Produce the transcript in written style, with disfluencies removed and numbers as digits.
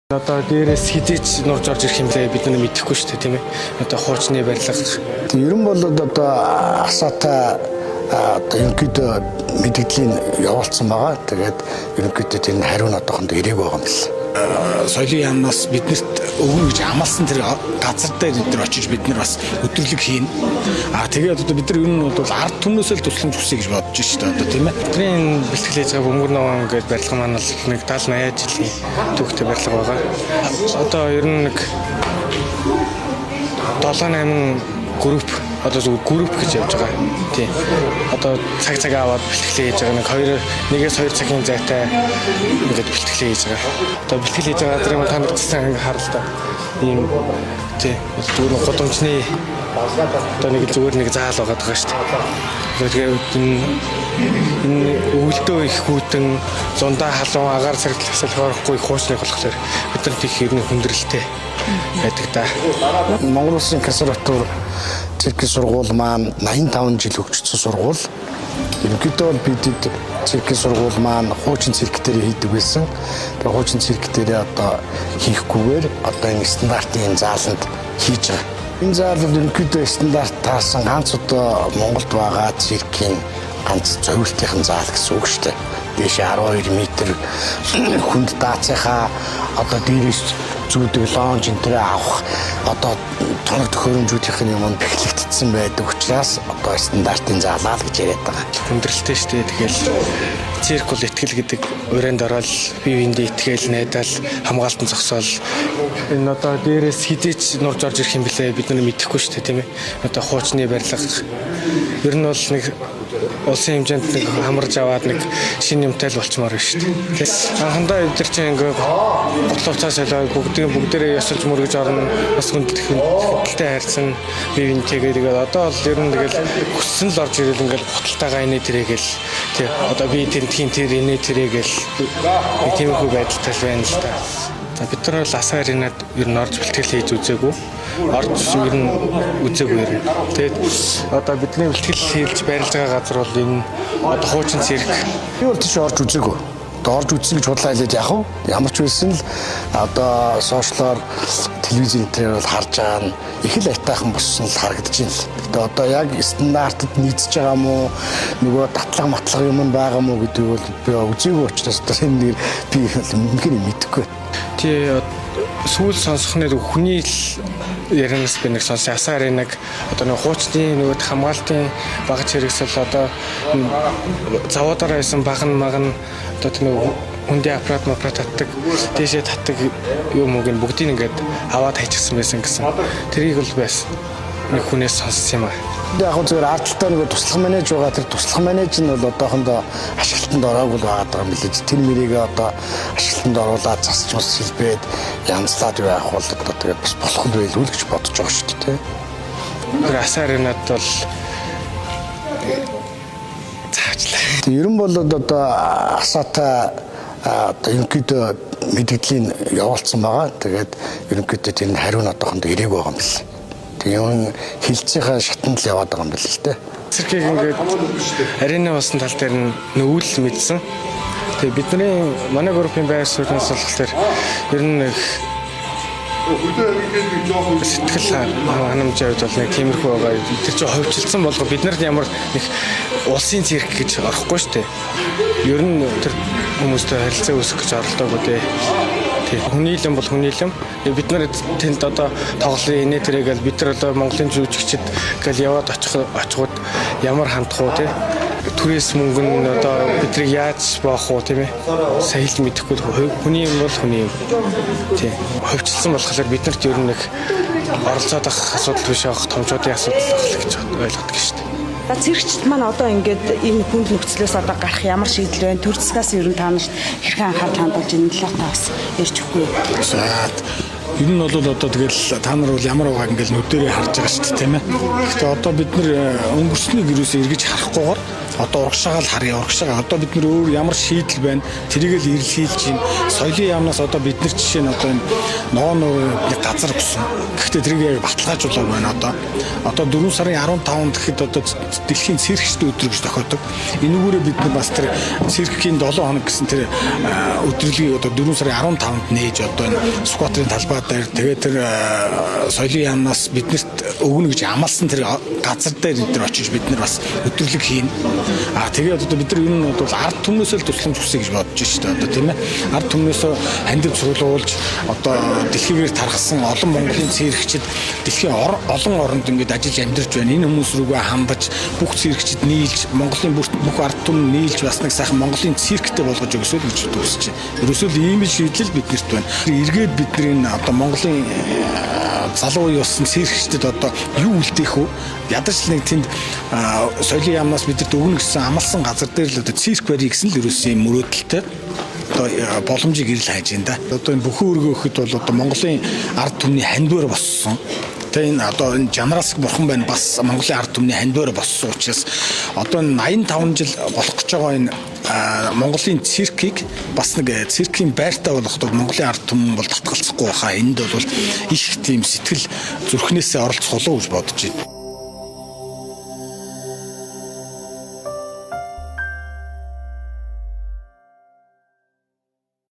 Одоо дээрээс хідээч нурж орж ирэх юм лээ бид нар мэдэхгүй шүү дээ тийм ээ. Одоо хуучны барилга. Ер нь бол одоо асаата ерөнхийдөө мэдгэдлийн явуулсан байгаа. Тэгээд ерөнхийдөө тэр нь хариу нь одоохондоо ирээг байгаа юм байна. Соёлын яамнаас биднэрт өгнө гэж амласан тэр газар дээр бид нар очиж бид нар бас өдөрлөг хийн. Тэгээд одоо бид нар ер нь бол ард түмнөөс л тусламж хүсье гэж бодож шүү дээ одоо тийм ээ. Бидний бэлтгэл хийж байгаа бөмбөр ногоон гэдэг барилга маань бол нэг 70-80 жилийн түүхтэй барилга байгаа. Одоо ер нь нэг 7-8 групп одоо зөв групп гэж явж байгаа. Тийм. Одоо цаг аваад бэлтгэлээ хийж байгаа. Нэгээс 2 цагийн зайтай ингээд бэлтгэлээ хийж байгаа. Одоо бэлтгэл хийж байгаа тэр юм та нар гэсэн ингээд харалтаа. Ийм тийм зүгээр годомчны одоо нэг зүгээр нэг заал байгаа даа шүү дээ. Тэгээд энэ өвөлдөө их хүйтэн зундаа халуун агаар сардлаас хорохгүй хуучны болохоор бид нар их ер нь хүндрэлтэй байдаг да. Монгол Улсын консерватор циркийн сургууль маань 85 жил хөгжсөн сургууль. Ерөнхийдөө бидэд циркийн сургууль маань хуучин цирк дээр хийдэг байсан. Тэгээ хуучин цирк дээр одоо хийхгүйгээр одоо энэ стандартын зааланд хийж байгаа. Энэ заал ерөнхийдөө стандарт таасан ганц одоо Монголд байгаа циркийн ганц зовлтын заал гэсэн үг шүү дээ. Дээшээ 12 м хүнд даацынхаа одоо дээрээс зүүдэг лонж энэ авах одоо тоног төхөөрөмжүүдийн юм бэхлэгдсэн байдаг учраас одоо стандартын заалаа л гэж яриад байгаа. Хүндрэлтэй шүү дээ. Тэгэл цирк бол итгэл гэдэг өрөөнд ороод бие биендээ итгээл найдаал хамгаалтан зогсоол энэ одоо дээрээс хідээч нурж орж ирэх юм блэ бид нар мэдэхгүй шүү дээ тийм ээ. Одоо хуучны барилга ер нь бол нэг улсын хэмжээнд нэг хамарж аваад нэг шинэ юмтай л болчмоор байна шүү дээ. Тэгэхээр анхандаа эдгээр чинь ингээ готловцаас солиод бүгдээрээ ясалж мөргөж орно бас хүндэлтэй хайрцан бие биентэйгээ тэгээд одоо бол ер нь тэгэл хүссэн л орж ирэл ингээл готалтайгаа инээ тэрэгээл тий одоо би тентхийн тэр инээ тэрэгээл нэг тиймэрхүү байдалтай байна л да. За бид нар бол асаа аренад ер нь орж бэлтгэл хийж үзээгүй. Орж ер нь үзээгүй ер нь. Тэгээд одоо бидний бэлтгэл хийж байрлаж байгаа газар бол энэ одоо хуучин цирк. Би бол тийш орж үзээгүй. Орж үзсэн гэж бодлоо хэлээд яах вэ? Ямар ч байсан л одоо сошиалор телевизэн дээр бол харж байгаа нь их л айтайхан болсон л харагдаж байна л. Тэгээд одоо яг стандартад нийцэж байгаа мó нөгөө татлага матлага юм байгаа мó гэдэг бол би үзээгүй учраас одоо энэ нэр би үнэхээр мэдэхгүй. Тий сүүл сонсохны хүний л ярианаас би нэг сонсон асаа аренаг одоо нэг хуучны нөгөө хамгаалтын багц хэрэгсэл одоо завуудаараа байсан баган маган одоо тэр нөгөө хүндийн аппарат татдаг дээшээ татдаг юм уу гэн бүгдийг ингээд аваад хайчихсан байсан гэсэн. Тэрийг бол байсан нэг хүнээс сонссон юм аа. Яг хөө зүгээр ардлаа нөгөө туслах менеж байгаа тэр туслах менеж нь бол одоохондоо ашиглалтанд ороогүй байгаад байгаа юм билээ. Тэр мэрийгээ одоо ашиглалтанд оруулаад засч бас хэлбээд янзлаад байх бол одоо тэгээд бас болох нь байлгүй л гэж бодож байгаа шүү дээ. Тэр асаа аренад бол цаачлаа. Ер нь бол одоо асаата одоо ерөнхийдөө мэдгэдлийн явуулсан байгаа. Тэгээд ерөнхийдөө тэр нь хариу нь одоохондоо ирээг байгаа юм билээ. Тэгээд хилцээхаа шатанд л яваад байгаа юм байна л дээ. Циркийг ингээд арена болсон тал дээр нь нөвөл мэдсэн. Тэгээд бидний манай группийн байр сууриас болохоор ер нь сэтгэл ханамжийн хувьд бол нэг тиймэрхүү байгаа. Тэр чинь ховчлсон болго бид нарт ямар нэг улсын цирк гэж орохгүй шүү дээ. Ер нь тэр хүмүүстэй харилцаа үүсгэх гэж оролдоогүй дээ. Хүний лам бол хүний лам. Бид нар тэнд одоо тоглолын инээ тэрэгээл бид нар одоо Монголын жүжигчид гэл яваад очиход ямар хандах уу те түрээс мөнгө нь одоо бидрийг яаж боох уу тийм ээ сая л мэдэхгүй хүний юм бол хүний юм тийм хөвчлсөн болохоор биднэрт ер нь нэг оролцоод авах асуудал биш авах томчуудын асуудал авах гэж ойлгодог шүү дээ. Циркчд маань одоо ингээд энэ хүнд нөхцлөөс одоо гарах ямар шийдэл байна? Төр засгаас ер нь та нарт хэрхэн анхаарал хандуулж энэ талаар таас ярьж өгөхгүй. Ер нь бол одоо тэгэл та нар бол ямар байгааг ингээл нүдэрээ харж байгаа шүү дээ тийм ээ. Гэхдээ одоо бид нар өнгөрснийг юусоо эргэж харахгүйгээр одоо урагшаагаал харъя, урагшаагаа одоо бид нар өөр ямар шийдэл байна, тэрийг л эрэлхийлж чинь соёлын яамнаас одоо бид нар жишээ нь одоо энэ ногоон газар гэсэн. Гэхдээ тэрийг яг баталгаажуулах байна одоо 4 сарын 15 гэхэд одоо дэлхийн циркчдийн өдөр гэж тохиодог. Энүүгээрээ бид нар бас тэр циркийн 7 хоног гэсэн тэр өдрөлгийг одоо 4 сарын 15-нд нээж одоо энэ скватрын талбай дээр тэгээд тэр соёлын яамнаас биднэрт өгнө гэж амласан тэр газар дээр энэ очиж бид нар бас өдрөлөг хийнэ. Тэгээд одоо бид нар энэ нь бол ард түмнөөсөө л тусламж хүсье гэж бодож шүү дээ. Одоо тийм ээ. Ард түмнөөсөө хандив цуглуулж одоо дэлхийгээр тархсан олон Монголын циркчид дэлхийн олон оронд ингээд ажиллаж амьдарч байна. Энэ хүмүүс рүүгээ хандаж бүх циркчид нийлж Монголын бүх ард түмэн нийлж бас нэг сайхан Монголын цирктэй болгож өгсөөл гэж үзэж байна. Ерөөсөө ийм шийдэл биднэрт байна. Эргээд бидний одоо Монголын залуу үе болсон циркчдэд одоо юу үлдээх вэ? Ядаж нэг тэнд соёлын яамнаас бидэрт өгнө гэсэн амлсан газар дээр л одоо цирк барья гэсэн л ерөөсөө юм мөрөөдөлтэй одоо боломжийг ирэл хайж байна да. Одоо энэ бүхэн өргөө өгөхөд бол одоо Монголын ард түмний хандвар боссон. Тэгээ энэ одоо энэ жанраас бурхан байна бас Монголын ард түмний хандвар боссон учраас одоо 85 жил болох гэж байгаа энэ Монголын циркийг бас нэг циркийн байртаа болгохдоо Монголын ард түмэн бол татгалзахгүй хаа. Энд бол их тийм сэтгэл зүрхнээсээ оролцох болов уу гэж бодож байна.